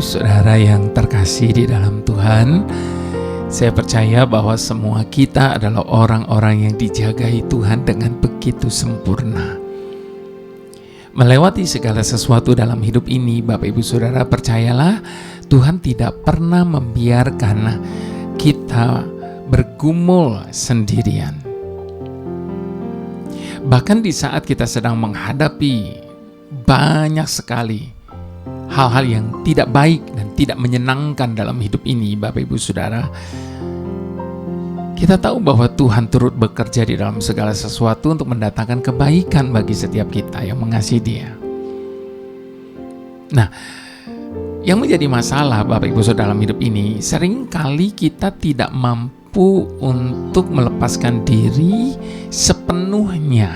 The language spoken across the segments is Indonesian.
saudara yang terkasih di dalam Tuhan, saya percaya bahwa semua kita adalah orang-orang yang dijagai Tuhan dengan begitu sempurna. Melewati segala sesuatu dalam hidup ini, Bapak Ibu Saudara, percayalah Tuhan tidak pernah membiarkan kita bergumul sendirian. Bahkan di saat kita sedang menghadapi banyak sekali hal-hal yang tidak baik dan tidak menyenangkan dalam hidup ini, Bapak Ibu Saudara, kita tahu bahwa Tuhan turut bekerja di dalam segala sesuatu untuk mendatangkan kebaikan bagi setiap kita yang mengasihi Dia. Nah, yang menjadi masalah Bapak Ibu Saudara dalam hidup ini, seringkali kita tidak mampu untuk melepaskan diri sepenuhnya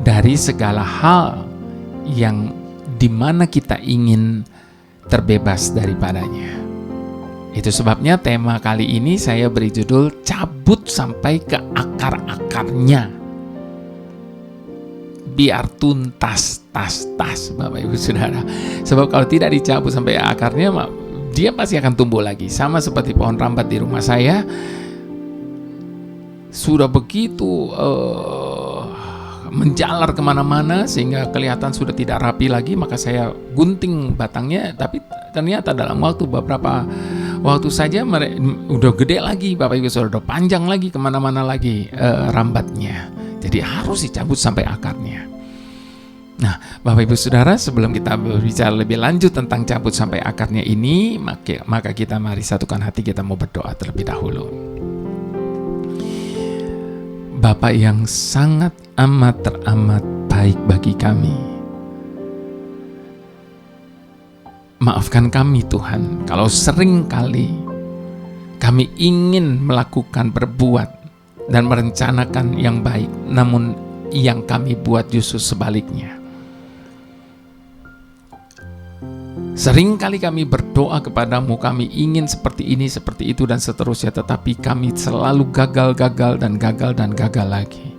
dari segala hal yang dimana kita ingin terbebas daripadanya. Itu sebabnya tema kali ini saya beri judul cabut sampai ke akar-akarnya. Biar tuntas, tas, Bapak Ibu Saudara. Sebab kalau tidak dicabut sampai akarnya, dia pasti akan tumbuh lagi. Sama seperti pohon rambat di rumah saya. Sudah begitu menjalar kemana-mana sehingga kelihatan sudah tidak rapi lagi, maka saya gunting batangnya, tapi ternyata dalam beberapa waktu saja udah gede lagi, Bapak Ibu Saudara, udah panjang lagi kemana-mana lagi rambatnya. Jadi harus dicabut sampai akarnya. Nah, Bapak Ibu Saudara, sebelum kita berbicara lebih lanjut tentang cabut sampai akarnya ini, maka kita mari satukan hati, kita mau berdoa terlebih dahulu. Bapa yang sangat amat teramat baik bagi kami, maafkan kami Tuhan kalau sering kali kami ingin melakukan, berbuat dan merencanakan yang baik, namun yang kami buat justru sebaliknya. Sering kali kami berdoa kepadamu, kami ingin seperti ini, seperti itu, dan seterusnya, tetapi kami selalu gagal lagi.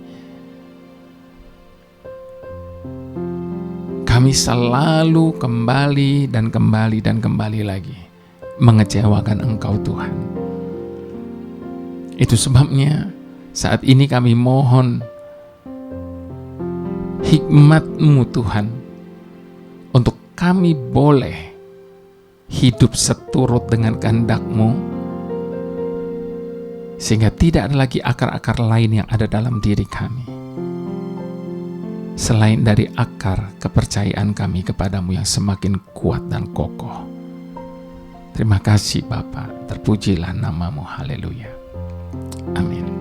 Kami selalu kembali lagi mengecewakan Engkau Tuhan. Itu sebabnya saat ini kami mohon hikmat-Mu Tuhan, untuk kami boleh hidup seturut dengan kehendak-Mu, sehingga tidak ada lagi akar-akar lain yang ada dalam diri kami selain dari akar kepercayaan kami kepadamu yang semakin kuat dan kokoh. Terima kasih Bapa, terpujilah nama-Mu, haleluya, amin.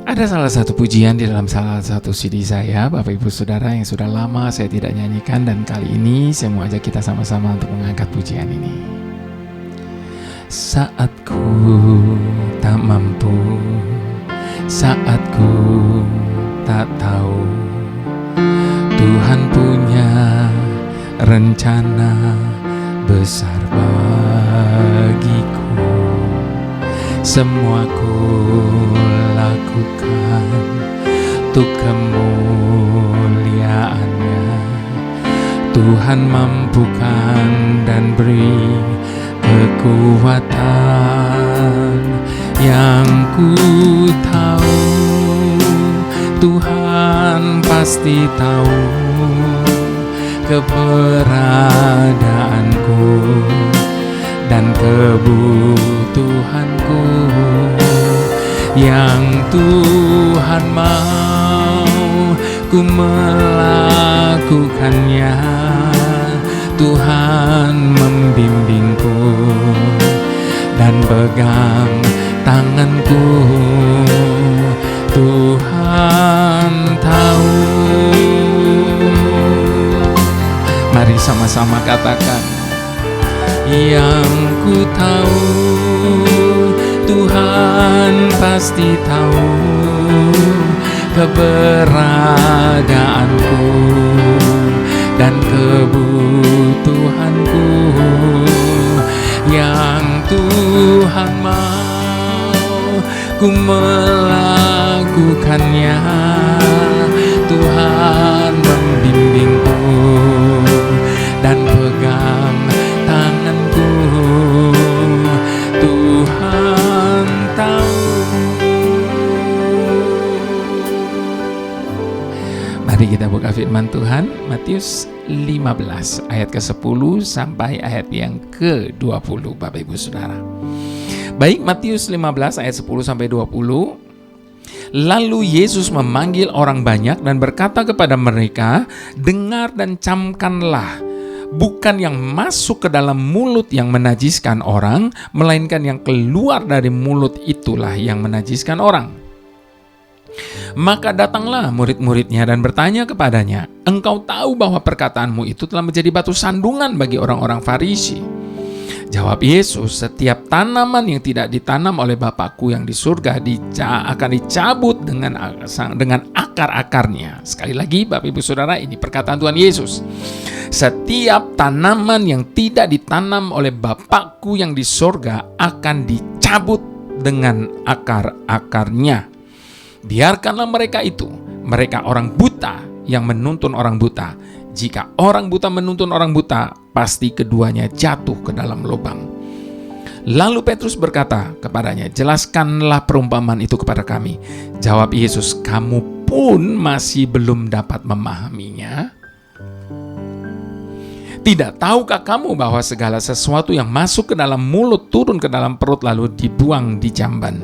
Ada salah satu pujian di dalam salah satu CD saya, Bapak Ibu Saudara, yang sudah lama saya tidak nyanyikan, dan kali ini saya mau ajak kita sama-sama untuk mengangkat pujian ini. Saat ku tak mampu, saat ku tak tahu, Tuhan punya rencana besar bagiku. Semua ku lakukan untuk kemuliaan-Nya. Tuhan mampukan dan beri kekuatan. Yang ku tahu, Tuhan pasti tahu keberadaanku dan kebutuhanku. Yang Tuhan mau ku melakukannya. Tuhan membimbingku dan pegang tanganku. Tuhan tahu. Mari sama-sama katakan, yang ku tahu, Tuhan pasti tahu keberadaanku dan kebutuhanku. Yang Tuhan mau ku melakukannya. Tuhan membimbingku dan dan pegang tanganku. Tuhan tahu. Mari kita buka firman Tuhan, Matius 15 ayat ke-10 sampai ayat yang ke-20, Bapak Ibu Saudara. Baik, Matius 15 ayat 10 sampai 20. Lalu Yesus memanggil orang banyak dan berkata kepada mereka, dengar dan camkanlah, bukan yang masuk ke dalam mulut yang menajiskan orang, melainkan yang keluar dari mulut itulah yang menajiskan orang. Maka datanglah murid-muridnya dan bertanya kepadanya, engkau tahu bahwa perkataanmu itu telah menjadi batu sandungan bagi orang-orang Farisi. Jawab Yesus, setiap tanaman yang tidak ditanam oleh Bapakku yang di surga akan dicabut dengan akar-akarnya. Sekali lagi Bapak Ibu Saudara, ini perkataan Tuhan Yesus. Setiap tanaman yang tidak ditanam oleh Bapakku yang di surga akan dicabut dengan akar-akarnya. Biarkanlah mereka itu, mereka orang buta yang menuntun orang buta. Jika orang buta menuntun orang buta, pasti keduanya jatuh ke dalam lubang. Lalu Petrus berkata kepadanya, jelaskanlah perumpamaan itu kepada kami. Jawab Yesus, kamu pun masih belum dapat memahaminya? Tidak tahukah kamu bahwa segala sesuatu yang masuk ke dalam mulut turun ke dalam perut lalu dibuang di jamban?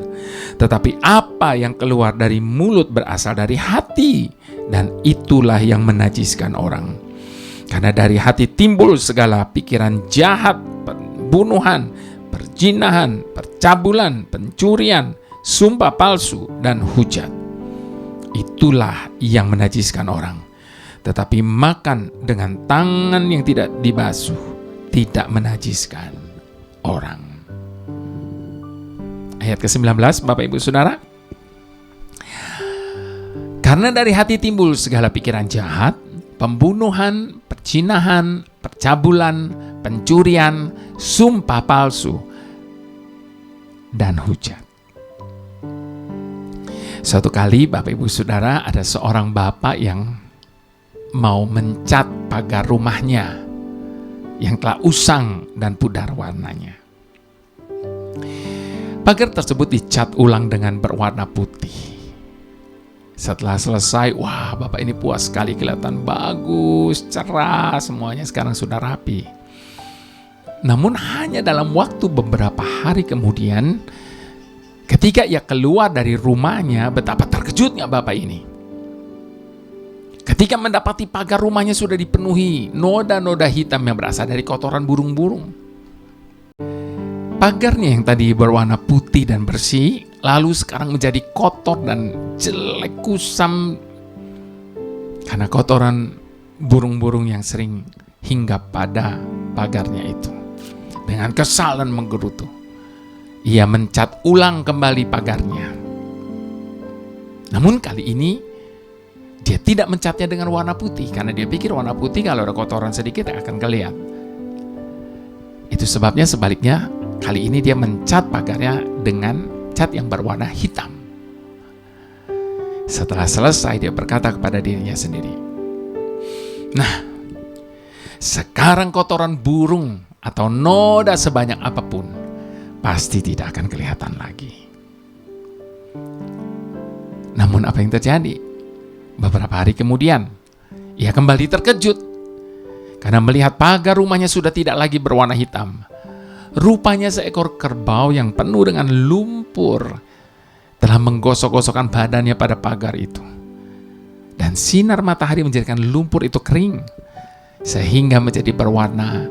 Tetapi apa yang keluar dari mulut berasal dari hati, dan itulah yang menajiskan orang. Karena dari hati timbul segala pikiran jahat, pembunuhan, perzinahan, percabulan, pencurian, sumpah palsu, dan hujat. Itulah yang menajiskan orang. Tetapi makan dengan tangan yang tidak dibasuh tidak menajiskan orang. Ayat ke-19, Bapak Ibu Saudara. Karena dari hati timbul segala pikiran jahat, pembunuhan, perzinahan, percabulan, pencurian, sumpah palsu, dan hujat. Suatu kali Bapak Ibu Saudara, ada seorang bapak yang mau mencat pagar rumahnya yang telah usang dan pudar warnanya. Pagar tersebut dicat ulang dengan berwarna putih. Setelah selesai, wah, bapak ini puas sekali, kelihatan bagus, cerah, semuanya sekarang sudah rapi. Namun hanya dalam waktu beberapa hari kemudian, ketika ia keluar dari rumahnya, betapa terkejutnya bapak ini. Ketika mendapati pagar rumahnya sudah dipenuhi noda-noda hitam yang berasal dari kotoran burung-burung. Pagarnya yang tadi berwarna putih dan bersih, lalu sekarang menjadi kotor dan jelek kusam karena kotoran burung-burung yang sering hinggap pada pagarnya itu. Dengan kesal dan menggerutu, ia mencat ulang kembali pagarnya. Namun kali ini dia tidak mencatnya dengan warna putih, karena dia pikir warna putih kalau ada kotoran sedikit akan kelihatan. Itu sebabnya sebaliknya, kali ini dia mencat pagarnya dengan cat yang berwarna hitam. Setelah selesai, dia berkata kepada dirinya sendiri, nah, sekarang kotoran burung atau noda sebanyak apapun pasti tidak akan kelihatan lagi. Namun apa yang terjadi? Beberapa hari kemudian, ia kembali terkejut karena melihat pagar rumahnya sudah tidak lagi berwarna hitam. Rupanya seekor kerbau yang penuh dengan lumpur telah menggosok-gosokkan badannya pada pagar itu. Dan sinar matahari menjadikan lumpur itu kering, sehingga menjadi berwarna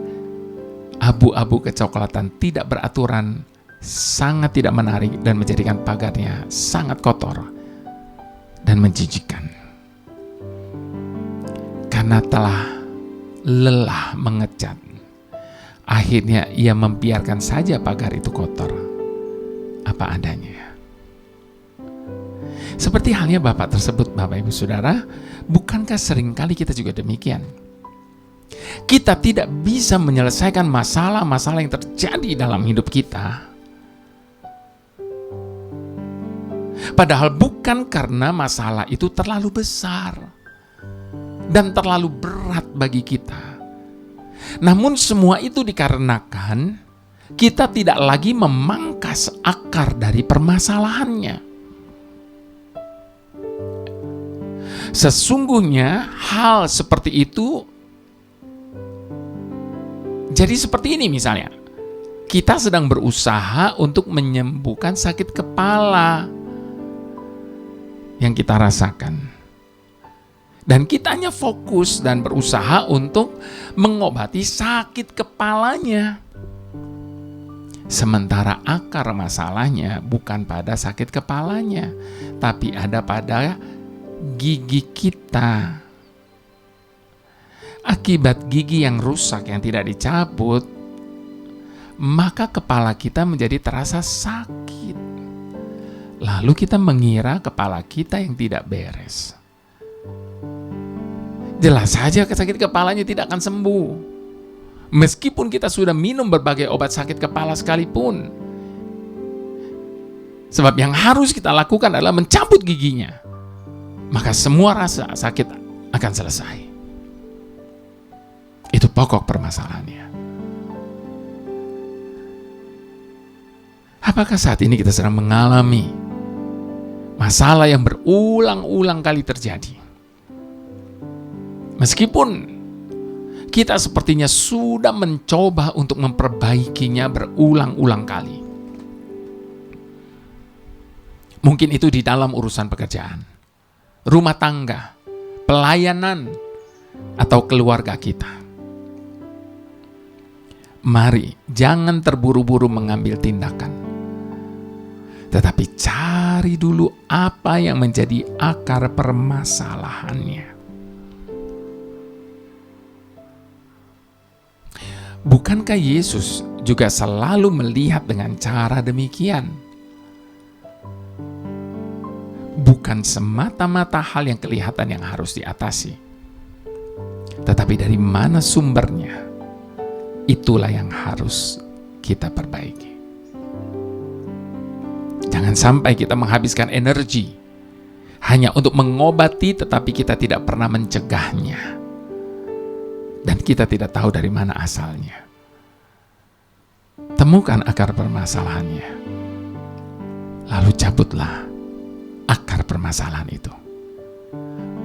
abu-abu kecoklatan tidak beraturan, sangat tidak menarik, dan menjadikan pagarnya sangat kotor dan menjijikkan. Karena telah lelah mengecat, akhirnya ia membiarkan saja pagar itu kotor apa adanya. Seperti halnya bapak tersebut, Bapak Ibu Saudara, bukankah seringkali kita juga demikian? Kita tidak bisa menyelesaikan masalah-masalah yang terjadi dalam hidup kita, padahal bukan karena masalah itu terlalu besar dan terlalu berat bagi kita, Namun semua itu dikarenakan kita tidak lagi memangkas akar dari permasalahannya. Sesungguhnya hal seperti itu jadi seperti ini misalnya. Kita sedang berusaha untuk menyembuhkan sakit kepala yang kita rasakan. Dan kita hanya fokus dan berusaha untuk mengobati sakit kepalanya. Sementara akar masalahnya bukan pada sakit kepalanya, tapi ada pada gigi kita. Akibat gigi yang rusak yang tidak dicabut, maka kepala kita menjadi terasa sakit. Lalu kita mengira kepala kita yang tidak beres. Jelas saja sakit kepalanya tidak akan sembuh. Meskipun kita sudah minum berbagai obat sakit kepala sekalipun. Sebab yang harus kita lakukan adalah mencabut giginya. Maka semua rasa sakit akan selesai. Itu pokok permasalahannya. Apakah saat ini kita sedang mengalami masalah yang berulang-ulang kali terjadi? Meskipun kita sepertinya sudah mencoba untuk memperbaikinya berulang-ulang kali. Mungkin itu di dalam urusan pekerjaan, rumah tangga, pelayanan, atau keluarga kita. Mari jangan terburu-buru mengambil tindakan. Tetapi cari dulu apa yang menjadi akar permasalahannya. Bukankah Yesus juga selalu melihat dengan cara demikian? Bukan semata-mata hal yang kelihatan yang harus diatasi, tetapi dari mana sumbernya, itulah yang harus kita perbaiki. Jangan sampai kita menghabiskan energi hanya untuk mengobati, tetapi kita tidak pernah mencegahnya. Dan kita tidak tahu dari mana asalnya. Temukan akar permasalahannya. Lalu cabutlah akar permasalahan itu.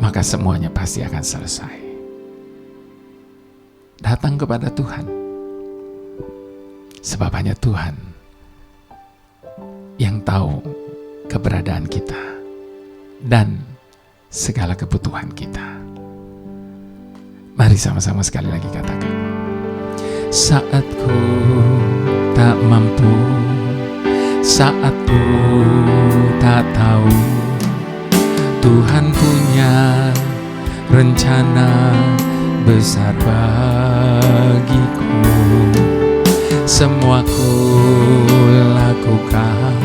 Maka semuanya pasti akan selesai. Datang kepada Tuhan. Sebab hanya Tuhan yang tahu keberadaan kita dan segala kebutuhan kita. Mari sama-sama sekali lagi katakan. Saat ku tak mampu, saat ku tak tahu, Tuhan punya rencana besar bagiku. Semua ku lakukan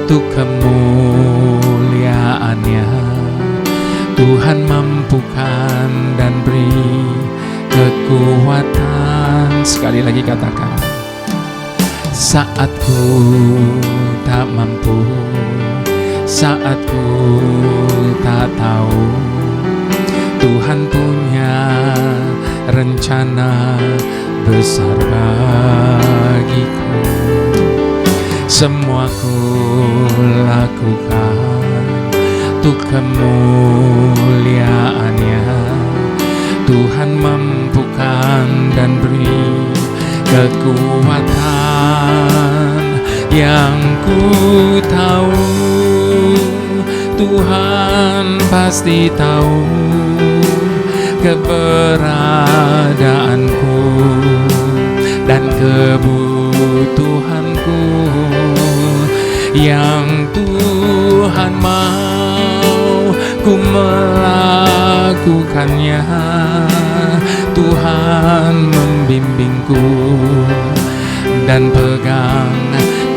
untuk kemuliaannya. Tuhan mampukan dan beri kekuatan. Sekali lagi katakan. Saat ku tak mampu, saat ku tak tahu, Tuhan punya rencana besar bagiku. Semua ku lakukan untuk kemuliaannya. Tuhan mampukan dan beri kekuatan. Yang ku tahu, Tuhan pasti tahu keberadaanku dan kebutuhanku. Yang Tuhan mau ku melakukannya. Tuhan membimbingku dan pegang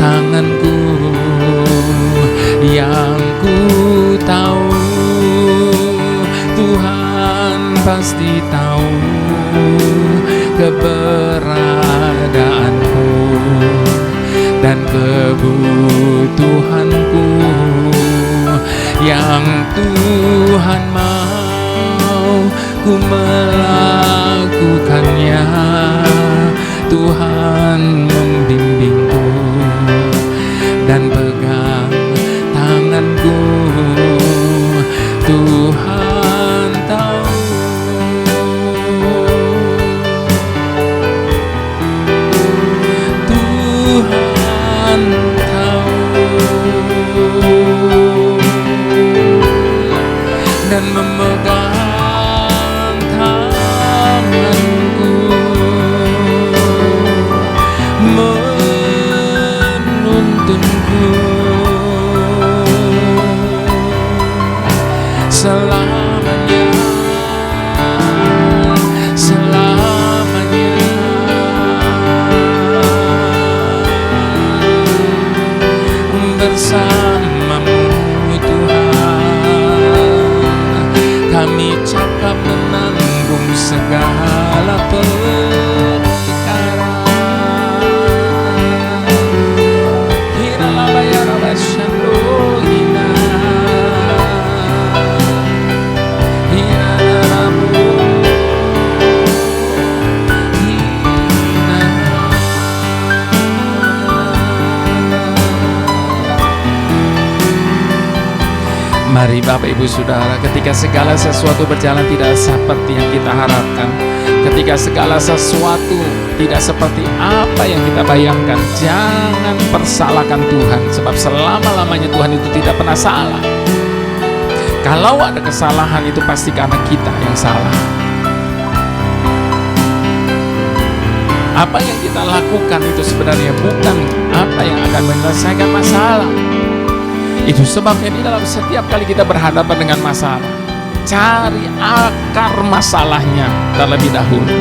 tanganku. Yang ku tahu, Tuhan pasti tahu keberadaanku dan kebutuhanku. Yang Tuhan mau ku melakukannya. Tuhan membimbingku dan pegang tanganku. Tuhan tahu. Tuhan tahu dan memegang tanganku, menuntunku selamanya, selamanya. Bersamamu Tuhan, kami cakap menanggung segala perkara. Mari Bapak Ibu Saudara, ketika segala sesuatu berjalan tidak seperti yang kita harapkan, ketika segala sesuatu tidak seperti apa yang kita bayangkan, jangan persalahkan Tuhan, sebab selama-lamanya Tuhan itu tidak pernah salah. Kalau ada kesalahan itu pasti karena kita yang salah. Apa yang kita lakukan itu sebenarnya bukan apa yang akan menyelesaikan masalah. Itu sebabnya di dalam setiap kali kita berhadapan dengan masalah, cari akar masalahnya terlebih dahulu.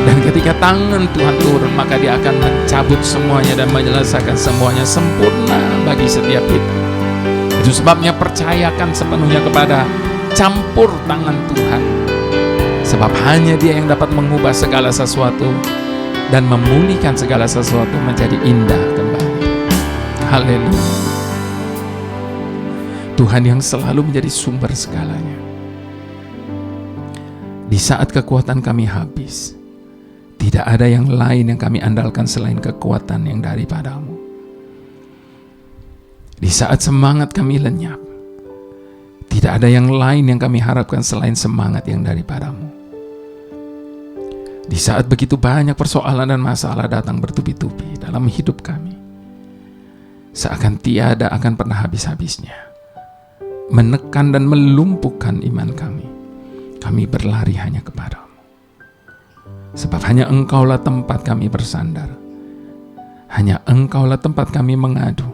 Dan ketika tangan Tuhan turun, maka Dia akan mencabut semuanya dan menyelesaikan semuanya sempurna bagi setiap kita. Itu sebabnya percayakan sepenuhnya kepada campur tangan Tuhan. Sebab hanya Dia yang dapat mengubah segala sesuatu dan memulihkan segala sesuatu menjadi indah kembali. Haleluya. Tuhan yang selalu menjadi sumber segalanya. Di saat kekuatan kami habis, tidak ada yang lain yang kami andalkan selain kekuatan yang daripada-Mu. Di saat semangat kami lenyap, tidak ada yang lain yang kami harapkan selain semangat yang daripada-Mu. Di saat begitu banyak persoalan dan masalah datang bertubi-tubi dalam hidup kami, seakan tiada akan pernah habis-habisnya, menekan dan melumpuhkan iman kami, kami berlari hanya kepada-Mu. Sebab hanya Engkaulah tempat kami bersandar, hanya Engkaulah tempat kami mengadu,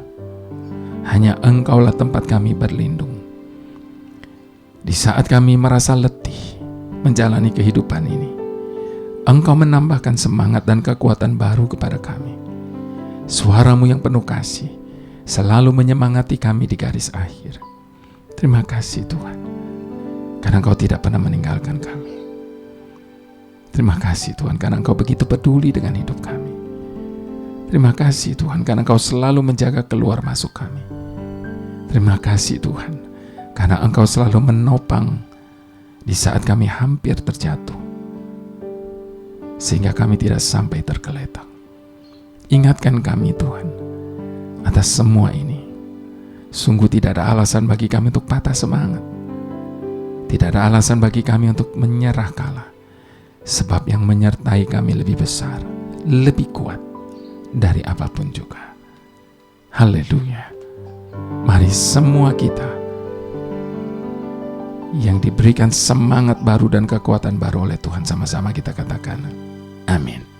hanya Engkaulah tempat kami berlindung. Di saat kami merasa letih menjalani kehidupan ini, Engkau menambahkan semangat dan kekuatan baru kepada kami. Suara-Mu yang penuh kasih selalu menyemangati kami di garis akhir. Terima kasih Tuhan, karena Engkau tidak pernah meninggalkan kami. Terima kasih Tuhan, karena Engkau begitu peduli dengan hidup kami. Terima kasih Tuhan, karena Engkau selalu menjaga keluar masuk kami. Terima kasih Tuhan, karena Engkau selalu menopang di saat kami hampir terjatuh, sehingga kami tidak sampai tergeletak. Ingatkan kami Tuhan atas semua ini. Sungguh tidak ada alasan bagi kami untuk patah semangat. Tidak ada alasan bagi kami untuk menyerah kalah. Sebab yang menyertai kami lebih besar, lebih kuat dari apapun juga. Haleluya. Mari semua kita yang diberikan semangat baru dan kekuatan baru oleh Tuhan, sama-sama kita katakan amin.